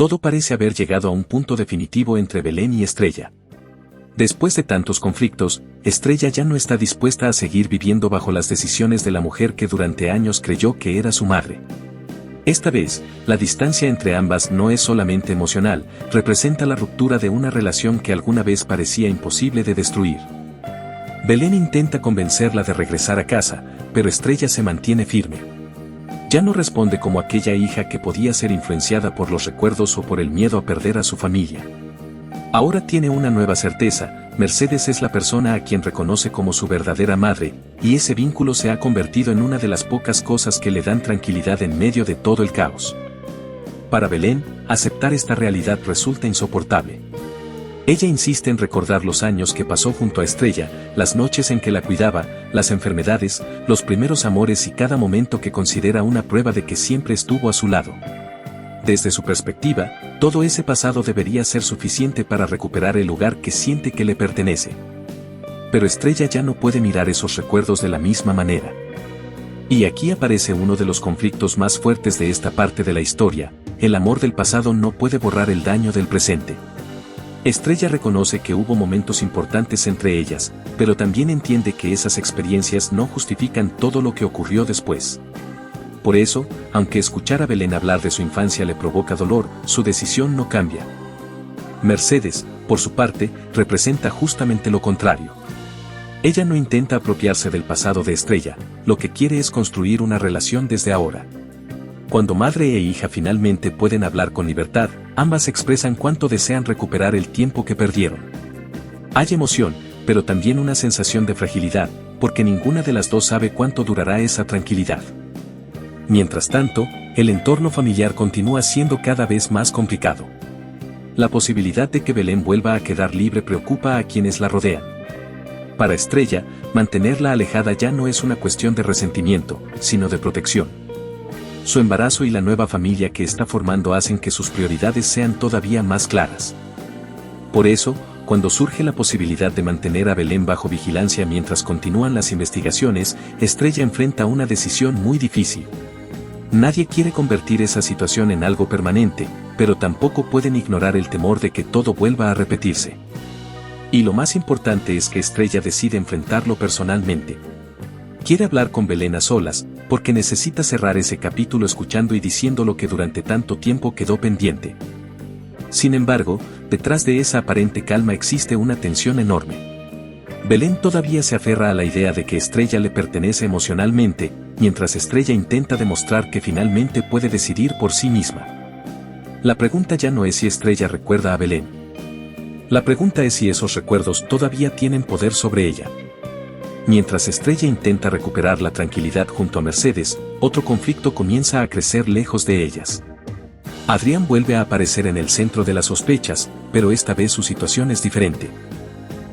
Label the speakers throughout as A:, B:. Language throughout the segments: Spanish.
A: Todo parece haber llegado a un punto definitivo entre Belén y Estrella. Después de tantos conflictos, Estrella ya no está dispuesta a seguir viviendo bajo las decisiones de la mujer que durante años creyó que era su madre. Esta vez, la distancia entre ambas no es solamente emocional, representa la ruptura de una relación que alguna vez parecía imposible de destruir. Belén intenta convencerla de regresar a casa, pero Estrella se mantiene firme. Ya no responde como aquella hija que podía ser influenciada por los recuerdos o por el miedo a perder a su familia. Ahora tiene una nueva certeza: Mercedes es la persona a quien reconoce como su verdadera madre, y ese vínculo se ha convertido en una de las pocas cosas que le dan tranquilidad en medio de todo el caos. Para Belén, aceptar esta realidad resulta insoportable. Ella insiste en recordar los años que pasó junto a Estrella, las noches en que la cuidaba, las enfermedades, los primeros amores y cada momento que considera una prueba de que siempre estuvo a su lado. Desde su perspectiva, todo ese pasado debería ser suficiente para recuperar el lugar que siente que le pertenece. Pero Estrella ya no puede mirar esos recuerdos de la misma manera. Y aquí aparece uno de los conflictos más fuertes de esta parte de la historia: el amor del pasado no puede borrar el daño del presente. Estrella reconoce que hubo momentos importantes entre ellas, pero también entiende que esas experiencias no justifican todo lo que ocurrió después. Por eso, aunque escuchar a Belén hablar de su infancia le provoca dolor, su decisión no cambia. Mercedes, por su parte, representa justamente lo contrario. Ella no intenta apropiarse del pasado de Estrella, lo que quiere es construir una relación desde ahora. Cuando madre e hija finalmente pueden hablar con libertad, ambas expresan cuánto desean recuperar el tiempo que perdieron. Hay emoción, pero también una sensación de fragilidad, porque ninguna de las dos sabe cuánto durará esa tranquilidad. Mientras tanto, el entorno familiar continúa siendo cada vez más complicado. La posibilidad de que Belén vuelva a quedar libre preocupa a quienes la rodean. Para Estrella, mantenerla alejada ya no es una cuestión de resentimiento, sino de protección. Su embarazo y la nueva familia que está formando hacen que sus prioridades sean todavía más claras. Por eso, cuando surge la posibilidad de mantener a Belén bajo vigilancia mientras continúan las investigaciones, Estrella enfrenta una decisión muy difícil. Nadie quiere convertir esa situación en algo permanente, pero tampoco pueden ignorar el temor de que todo vuelva a repetirse. Y lo más importante es que Estrella decide enfrentarlo personalmente. Quiere hablar con Belén a solas, porque necesita cerrar ese capítulo escuchando y diciendo lo que durante tanto tiempo quedó pendiente. Sin embargo, detrás de esa aparente calma existe una tensión enorme. Belén todavía se aferra a la idea de que Estrella le pertenece emocionalmente, mientras Estrella intenta demostrar que finalmente puede decidir por sí misma. La pregunta ya no es si Estrella recuerda a Belén. La pregunta es si esos recuerdos todavía tienen poder sobre ella. Mientras Estrella intenta recuperar la tranquilidad junto a Mercedes, otro conflicto comienza a crecer lejos de ellas. Adrián vuelve a aparecer en el centro de las sospechas, pero esta vez su situación es diferente.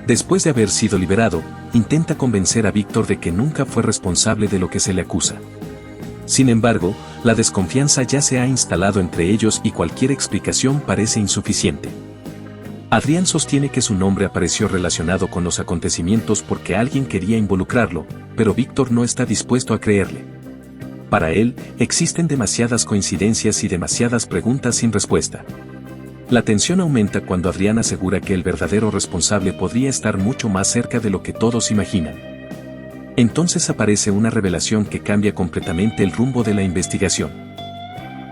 A: Después de haber sido liberado, intenta convencer a Víctor de que nunca fue responsable de lo que se le acusa. Sin embargo, la desconfianza ya se ha instalado entre ellos y cualquier explicación parece insuficiente. Adrián sostiene que su nombre apareció relacionado con los acontecimientos porque alguien quería involucrarlo, pero Víctor no está dispuesto a creerle. Para él, existen demasiadas coincidencias y demasiadas preguntas sin respuesta. La tensión aumenta cuando Adrián asegura que el verdadero responsable podría estar mucho más cerca de lo que todos imaginan. Entonces aparece una revelación que cambia completamente el rumbo de la investigación.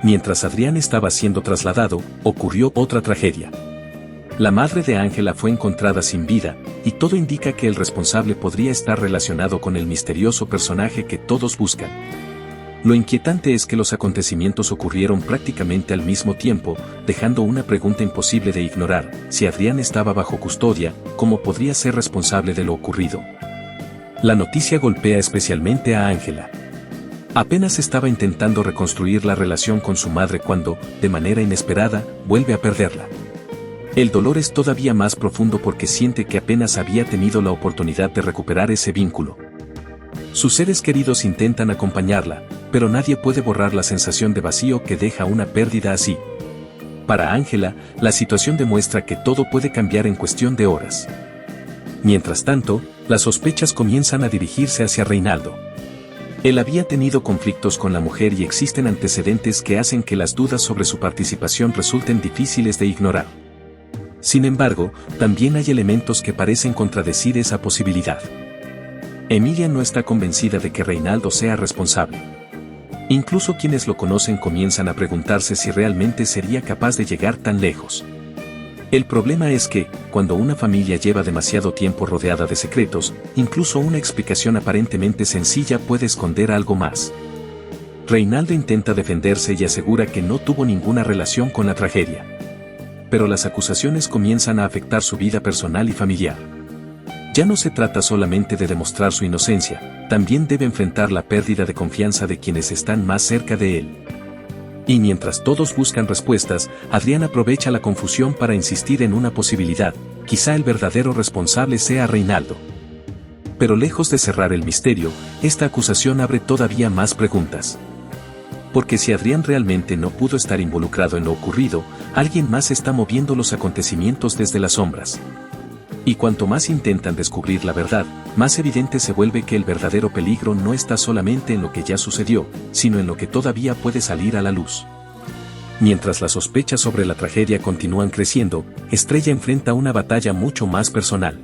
A: Mientras Adrián estaba siendo trasladado, ocurrió otra tragedia. La madre de Ángela fue encontrada sin vida, y todo indica que el responsable podría estar relacionado con el misterioso personaje que todos buscan. Lo inquietante es que los acontecimientos ocurrieron prácticamente al mismo tiempo, dejando una pregunta imposible de ignorar: si Adrián estaba bajo custodia, ¿cómo podría ser responsable de lo ocurrido? La noticia golpea especialmente a Ángela. Apenas estaba intentando reconstruir la relación con su madre cuando, de manera inesperada, vuelve a perderla. El dolor es todavía más profundo porque siente que apenas había tenido la oportunidad de recuperar ese vínculo. Sus seres queridos intentan acompañarla, pero nadie puede borrar la sensación de vacío que deja una pérdida así. Para Ángela, la situación demuestra que todo puede cambiar en cuestión de horas. Mientras tanto, las sospechas comienzan a dirigirse hacia Reinaldo. Él había tenido conflictos con la mujer y existen antecedentes que hacen que las dudas sobre su participación resulten difíciles de ignorar. Sin embargo, también hay elementos que parecen contradecir esa posibilidad. Emilia no está convencida de que Reinaldo sea responsable. Incluso quienes lo conocen comienzan a preguntarse si realmente sería capaz de llegar tan lejos. El problema es que, cuando una familia lleva demasiado tiempo rodeada de secretos, incluso una explicación aparentemente sencilla puede esconder algo más. Reinaldo intenta defenderse y asegura que no tuvo ninguna relación con la tragedia. Pero las acusaciones comienzan a afectar su vida personal y familiar. Ya no se trata solamente de demostrar su inocencia, también debe enfrentar la pérdida de confianza de quienes están más cerca de él. Y mientras todos buscan respuestas, Adrián aprovecha la confusión para insistir en una posibilidad: quizá el verdadero responsable sea Reinaldo. Pero lejos de cerrar el misterio, esta acusación abre todavía más preguntas. Porque si Adrián realmente no pudo estar involucrado en lo ocurrido, alguien más está moviendo los acontecimientos desde las sombras. Y cuanto más intentan descubrir la verdad, más evidente se vuelve que el verdadero peligro no está solamente en lo que ya sucedió, sino en lo que todavía puede salir a la luz. Mientras las sospechas sobre la tragedia continúan creciendo, Estrella enfrenta una batalla mucho más personal.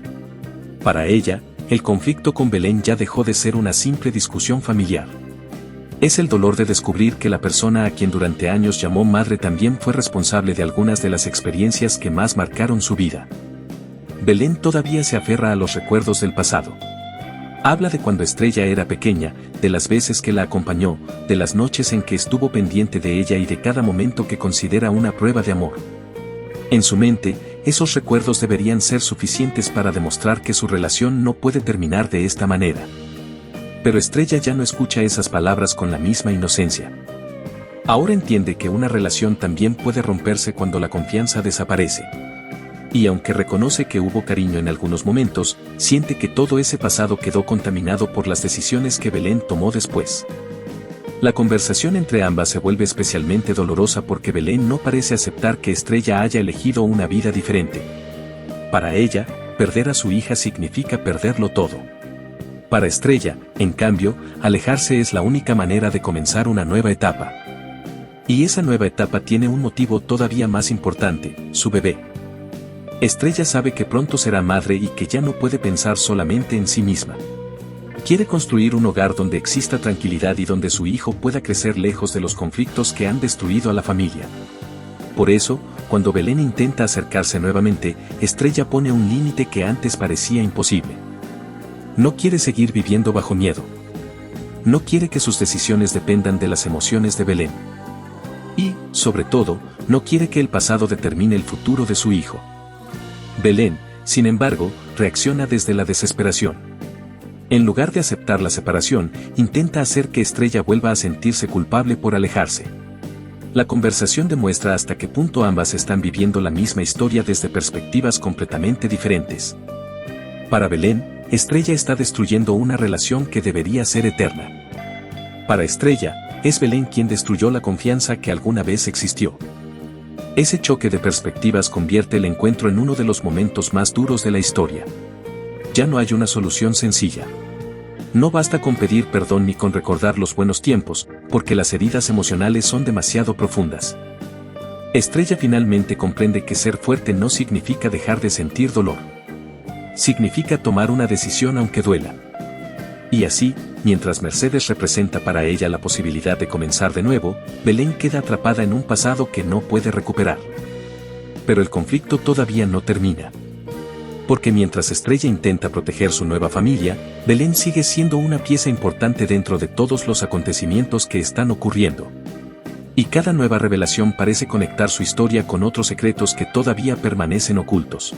A: Para ella, el conflicto con Belén ya dejó de ser una simple discusión familiar. Es el dolor de descubrir que la persona a quien durante años llamó madre también fue responsable de algunas de las experiencias que más marcaron su vida. Belén todavía se aferra a los recuerdos del pasado. Habla de cuando Estrella era pequeña, de las veces que la acompañó, de las noches en que estuvo pendiente de ella y de cada momento que considera una prueba de amor. En su mente, esos recuerdos deberían ser suficientes para demostrar que su relación no puede terminar de esta manera. Pero Estrella ya no escucha esas palabras con la misma inocencia. Ahora entiende que una relación también puede romperse cuando la confianza desaparece. Y aunque reconoce que hubo cariño en algunos momentos, siente que todo ese pasado quedó contaminado por las decisiones que Belén tomó después. La conversación entre ambas se vuelve especialmente dolorosa porque Belén no parece aceptar que Estrella haya elegido una vida diferente. Para ella, perder a su hija significa perderlo todo. Para Estrella, en cambio, alejarse es la única manera de comenzar una nueva etapa. Y esa nueva etapa tiene un motivo todavía más importante: su bebé. Estrella sabe que pronto será madre y que ya no puede pensar solamente en sí misma. Quiere construir un hogar donde exista tranquilidad y donde su hijo pueda crecer lejos de los conflictos que han destruido a la familia. Por eso, cuando Belén intenta acercarse nuevamente, Estrella pone un límite que antes parecía imposible. No quiere seguir viviendo bajo miedo. No quiere que sus decisiones dependan de las emociones de Belén. Y, sobre todo, no quiere que el pasado determine el futuro de su hijo. Belén, sin embargo, reacciona desde la desesperación. En lugar de aceptar la separación, intenta hacer que Estrella vuelva a sentirse culpable por alejarse. La conversación demuestra hasta qué punto ambas están viviendo la misma historia desde perspectivas completamente diferentes. Para Belén, Estrella está destruyendo una relación que debería ser eterna. Para Estrella, es Belén quien destruyó la confianza que alguna vez existió. Ese choque de perspectivas convierte el encuentro en uno de los momentos más duros de la historia. Ya no hay una solución sencilla. No basta con pedir perdón ni con recordar los buenos tiempos, porque las heridas emocionales son demasiado profundas. Estrella finalmente comprende que ser fuerte no significa dejar de sentir dolor. Significa tomar una decisión aunque duela. Y así, mientras Mercedes representa para ella la posibilidad de comenzar de nuevo, Belén queda atrapada en un pasado que no puede recuperar. Pero el conflicto todavía no termina. Porque mientras Estrella intenta proteger su nueva familia, Belén sigue siendo una pieza importante dentro de todos los acontecimientos que están ocurriendo. Y cada nueva revelación parece conectar su historia con otros secretos que todavía permanecen ocultos.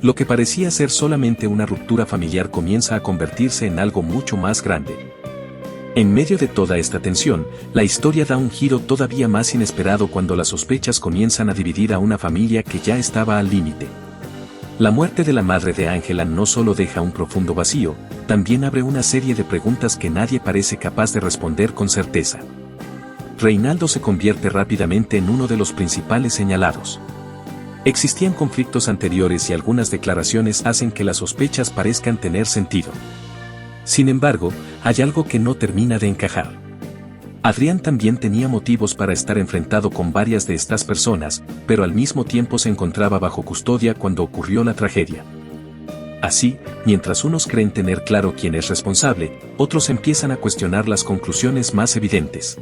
A: Lo que parecía ser solamente una ruptura familiar comienza a convertirse en algo mucho más grande. En medio de toda esta tensión, la historia da un giro todavía más inesperado cuando las sospechas comienzan a dividir a una familia que ya estaba al límite. La muerte de la madre de Ángela no solo deja un profundo vacío, también abre una serie de preguntas que nadie parece capaz de responder con certeza. Reinaldo se convierte rápidamente en uno de los principales señalados. Existían conflictos anteriores y algunas declaraciones hacen que las sospechas parezcan tener sentido. Sin embargo, hay algo que no termina de encajar. Adrián también tenía motivos para estar enfrentado con varias de estas personas, pero al mismo tiempo se encontraba bajo custodia cuando ocurrió la tragedia. Así, mientras unos creen tener claro quién es responsable, otros empiezan a cuestionar las conclusiones más evidentes.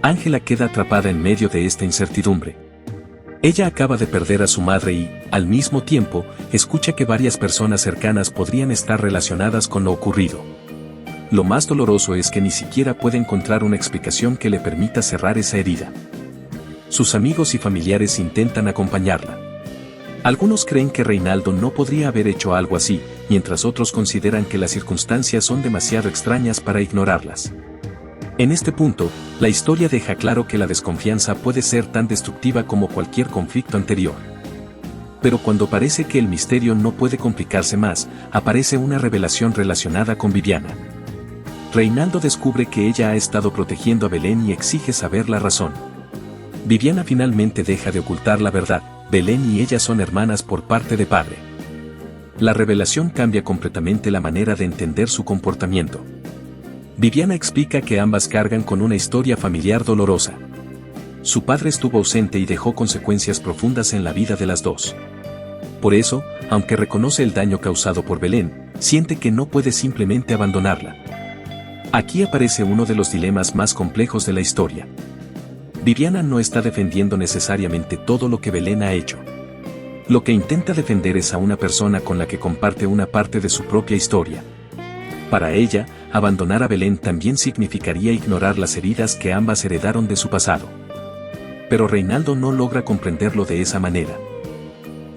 A: Ángela queda atrapada en medio de esta incertidumbre. Ella acaba de perder a su madre y, al mismo tiempo, escucha que varias personas cercanas podrían estar relacionadas con lo ocurrido. Lo más doloroso es que ni siquiera puede encontrar una explicación que le permita cerrar esa herida. Sus amigos y familiares intentan acompañarla. Algunos creen que Reinaldo no podría haber hecho algo así, mientras otros consideran que las circunstancias son demasiado extrañas para ignorarlas. En este punto, la historia deja claro que la desconfianza puede ser tan destructiva como cualquier conflicto anterior. Pero cuando parece que el misterio no puede complicarse más, aparece una revelación relacionada con Viviana. Reinaldo descubre que ella ha estado protegiendo a Belén y exige saber la razón. Viviana finalmente deja de ocultar la verdad. Belén y ella son hermanas por parte de padre. La revelación cambia completamente la manera de entender su comportamiento. Viviana explica que ambas cargan con una historia familiar dolorosa. Su padre estuvo ausente y dejó consecuencias profundas en la vida de las dos. Por eso, aunque reconoce el daño causado por Belén, siente que no puede simplemente abandonarla. Aquí aparece uno de los dilemas más complejos de la historia. Viviana no está defendiendo necesariamente todo lo que Belén ha hecho. Lo que intenta defender es a una persona con la que comparte una parte de su propia historia. Para ella, abandonar a Belén también significaría ignorar las heridas que ambas heredaron de su pasado. Pero Reinaldo no logra comprenderlo de esa manera.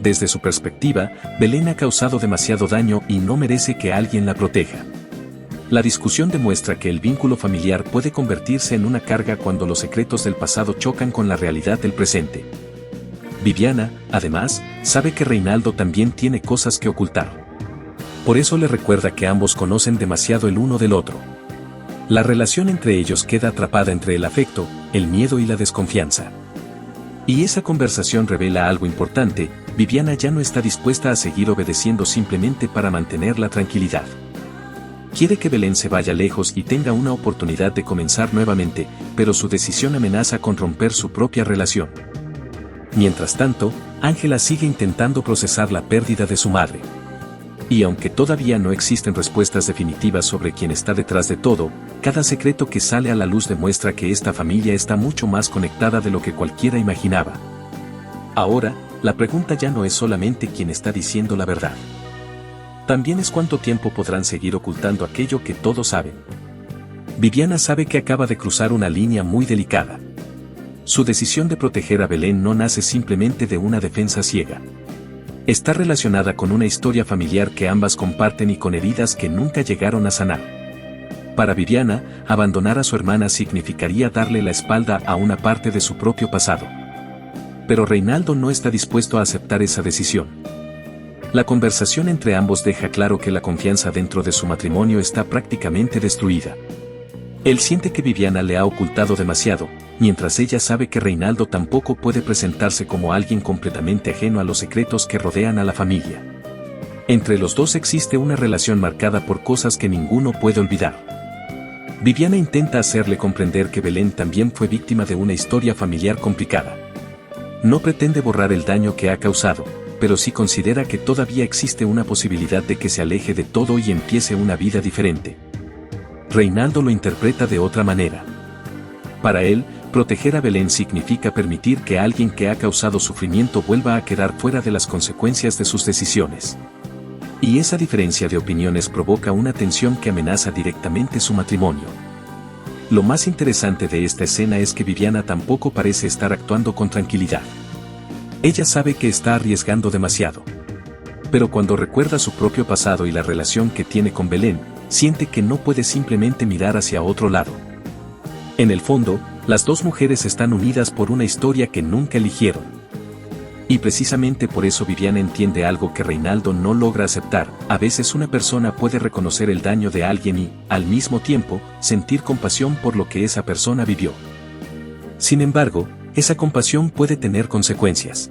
A: Desde su perspectiva, Belén ha causado demasiado daño y no merece que alguien la proteja. La discusión demuestra que el vínculo familiar puede convertirse en una carga cuando los secretos del pasado chocan con la realidad del presente. Viviana, además, sabe que Reinaldo también tiene cosas que ocultar. Por eso le recuerda que ambos conocen demasiado el uno del otro. La relación entre ellos queda atrapada entre el afecto, el miedo y la desconfianza. Y esa conversación revela algo importante: Viviana ya no está dispuesta a seguir obedeciendo simplemente para mantener la tranquilidad. Quiere que Belén se vaya lejos y tenga una oportunidad de comenzar nuevamente, pero su decisión amenaza con romper su propia relación. Mientras tanto, Ángela sigue intentando procesar la pérdida de su madre. Y aunque todavía no existen respuestas definitivas sobre quién está detrás de todo, cada secreto que sale a la luz demuestra que esta familia está mucho más conectada de lo que cualquiera imaginaba. Ahora, la pregunta ya no es solamente quién está diciendo la verdad. También es cuánto tiempo podrán seguir ocultando aquello que todos saben. Viviana sabe que acaba de cruzar una línea muy delicada. Su decisión de proteger a Belén no nace simplemente de una defensa ciega. Está relacionada con una historia familiar que ambas comparten y con heridas que nunca llegaron a sanar. Para Viviana, abandonar a su hermana significaría darle la espalda a una parte de su propio pasado. Pero Reinaldo no está dispuesto a aceptar esa decisión. La conversación entre ambos deja claro que la confianza dentro de su matrimonio está prácticamente destruida. Él siente que Viviana le ha ocultado demasiado, mientras ella sabe que Reinaldo tampoco puede presentarse como alguien completamente ajeno a los secretos que rodean a la familia. Entre los dos existe una relación marcada por cosas que ninguno puede olvidar. Viviana intenta hacerle comprender que Belén también fue víctima de una historia familiar complicada. No pretende borrar el daño que ha causado, pero sí considera que todavía existe una posibilidad de que se aleje de todo y empiece una vida diferente. Reinaldo lo interpreta de otra manera. Para él, proteger a Belén significa permitir que alguien que ha causado sufrimiento vuelva a quedar fuera de las consecuencias de sus decisiones. Y esa diferencia de opiniones provoca una tensión que amenaza directamente su matrimonio. Lo más interesante de esta escena es que Viviana tampoco parece estar actuando con tranquilidad. Ella sabe que está arriesgando demasiado. Pero cuando recuerda su propio pasado y la relación que tiene con Belén, siente que no puede simplemente mirar hacia otro lado. En el fondo, las dos mujeres están unidas por una historia que nunca eligieron. Y precisamente por eso Viviana entiende algo que Reinaldo no logra aceptar: a veces una persona puede reconocer el daño de alguien y, al mismo tiempo, sentir compasión por lo que esa persona vivió. Sin embargo, esa compasión puede tener consecuencias.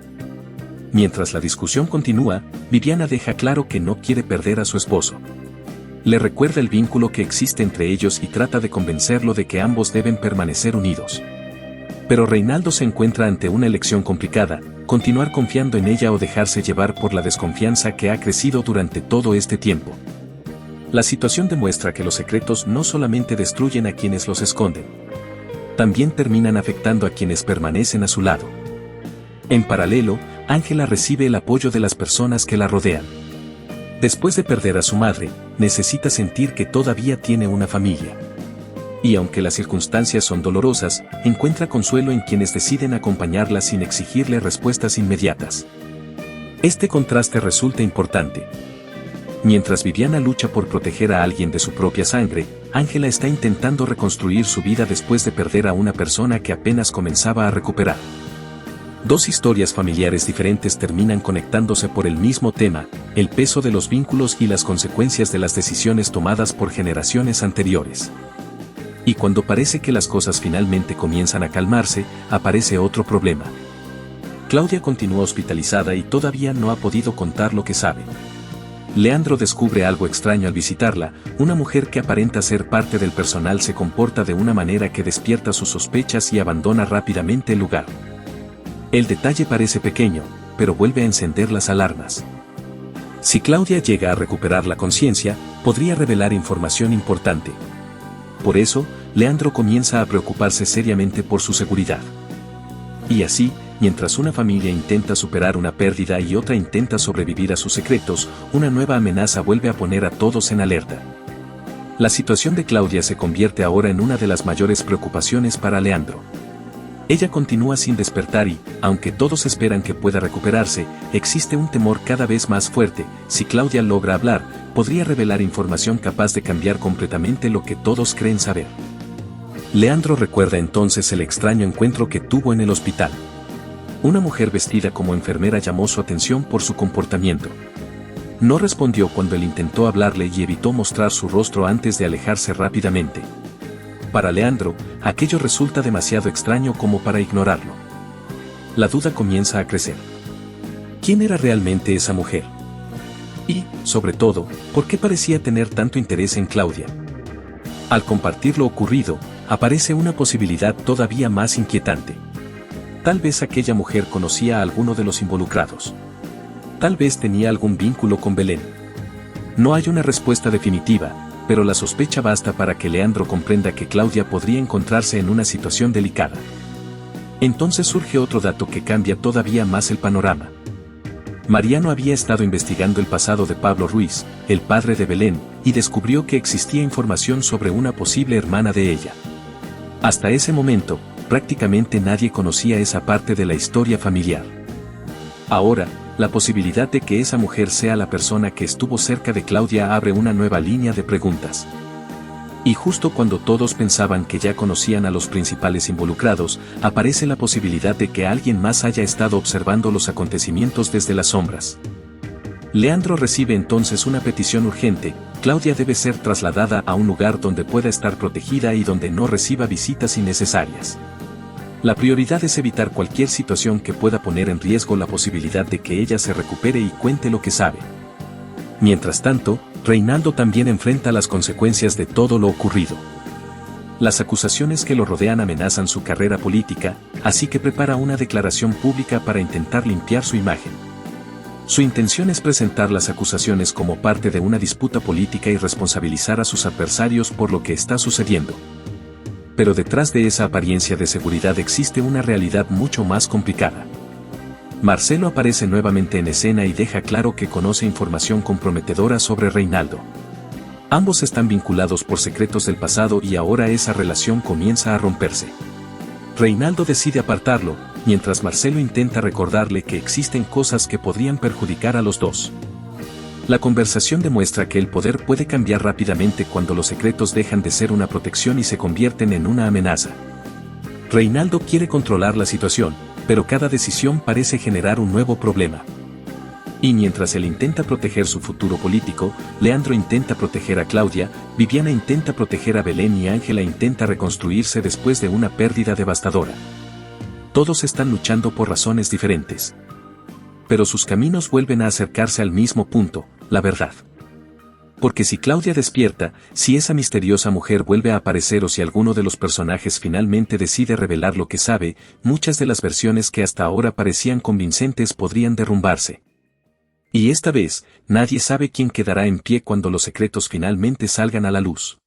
A: Mientras la discusión continúa, Viviana deja claro que no quiere perder a su esposo. Le recuerda el vínculo que existe entre ellos y trata de convencerlo de que ambos deben permanecer unidos. Pero Reinaldo se encuentra ante una elección complicada: continuar confiando en ella o dejarse llevar por la desconfianza que ha crecido durante todo este tiempo. La situación demuestra que los secretos no solamente destruyen a quienes los esconden, también terminan afectando a quienes permanecen a su lado. En paralelo, Ángela recibe el apoyo de las personas que la rodean. Después de perder a su madre, necesita sentir que todavía tiene una familia. Y aunque las circunstancias son dolorosas, encuentra consuelo en quienes deciden acompañarla sin exigirle respuestas inmediatas. Este contraste resulta importante. Mientras Viviana lucha por proteger a alguien de su propia sangre, Ángela está intentando reconstruir su vida después de perder a una persona que apenas comenzaba a recuperar. Dos historias familiares diferentes terminan conectándose por el mismo tema: el peso de los vínculos y las consecuencias de las decisiones tomadas por generaciones anteriores. Y cuando parece que las cosas finalmente comienzan a calmarse, aparece otro problema. Claudia continúa hospitalizada y todavía no ha podido contar lo que sabe. Leandro descubre algo extraño al visitarla: una mujer que aparenta ser parte del personal se comporta de una manera que despierta sus sospechas y abandona rápidamente el lugar. El detalle parece pequeño, pero vuelve a encender las alarmas. Si Claudia llega a recuperar la conciencia, podría revelar información importante. Por eso, Leandro comienza a preocuparse seriamente por su seguridad. Y así, mientras una familia intenta superar una pérdida y otra intenta sobrevivir a sus secretos, una nueva amenaza vuelve a poner a todos en alerta. La situación de Claudia se convierte ahora en una de las mayores preocupaciones para Leandro. Ella continúa sin despertar y, aunque todos esperan que pueda recuperarse, existe un temor cada vez más fuerte: si Claudia logra hablar, podría revelar información capaz de cambiar completamente lo que todos creen saber. Leandro recuerda entonces el extraño encuentro que tuvo en el hospital. Una mujer vestida como enfermera llamó su atención por su comportamiento. No respondió cuando él intentó hablarle y evitó mostrar su rostro antes de alejarse rápidamente. Para Leandro, aquello resulta demasiado extraño como para ignorarlo. La duda comienza a crecer. ¿Quién era realmente esa mujer? Y, sobre todo, ¿por qué parecía tener tanto interés en Claudia? Al compartir lo ocurrido, aparece una posibilidad todavía más inquietante. Tal vez aquella mujer conocía a alguno de los involucrados. Tal vez tenía algún vínculo con Belén. No hay una respuesta definitiva, pero la sospecha basta para que Leandro comprenda que Claudia podría encontrarse en una situación delicada. Entonces surge otro dato que cambia todavía más el panorama. Mariano había estado investigando el pasado de Pablo Ruiz, el padre de Belén, y descubrió que existía información sobre una posible hermana de ella. Hasta ese momento, prácticamente nadie conocía esa parte de la historia familiar. Ahora, la posibilidad de que esa mujer sea la persona que estuvo cerca de Claudia abre una nueva línea de preguntas. Y justo cuando todos pensaban que ya conocían a los principales involucrados, aparece la posibilidad de que alguien más haya estado observando los acontecimientos desde las sombras. Leandro recibe entonces una petición urgente: Claudia debe ser trasladada a un lugar donde pueda estar protegida y donde no reciba visitas innecesarias. La prioridad es evitar cualquier situación que pueda poner en riesgo la posibilidad de que ella se recupere y cuente lo que sabe. Mientras tanto, Reinaldo también enfrenta las consecuencias de todo lo ocurrido. Las acusaciones que lo rodean amenazan su carrera política, así que prepara una declaración pública para intentar limpiar su imagen. Su intención es presentar las acusaciones como parte de una disputa política y responsabilizar a sus adversarios por lo que está sucediendo. Pero detrás de esa apariencia de seguridad existe una realidad mucho más complicada. Marcelo aparece nuevamente en escena y deja claro que conoce información comprometedora sobre Reinaldo. Ambos están vinculados por secretos del pasado y ahora esa relación comienza a romperse. Reinaldo decide apartarlo, mientras Marcelo intenta recordarle que existen cosas que podrían perjudicar a los dos. La conversación demuestra que el poder puede cambiar rápidamente cuando los secretos dejan de ser una protección y se convierten en una amenaza. Reinaldo quiere controlar la situación, pero cada decisión parece generar un nuevo problema. Y mientras él intenta proteger su futuro político, Leandro intenta proteger a Claudia, Viviana intenta proteger a Belén y Ángela intenta reconstruirse después de una pérdida devastadora. Todos están luchando por razones diferentes. Pero sus caminos vuelven a acercarse al mismo punto: la verdad. Porque si Claudia despierta, si esa misteriosa mujer vuelve a aparecer o si alguno de los personajes finalmente decide revelar lo que sabe, muchas de las versiones que hasta ahora parecían convincentes podrían derrumbarse. Y esta vez, nadie sabe quién quedará en pie cuando los secretos finalmente salgan a la luz.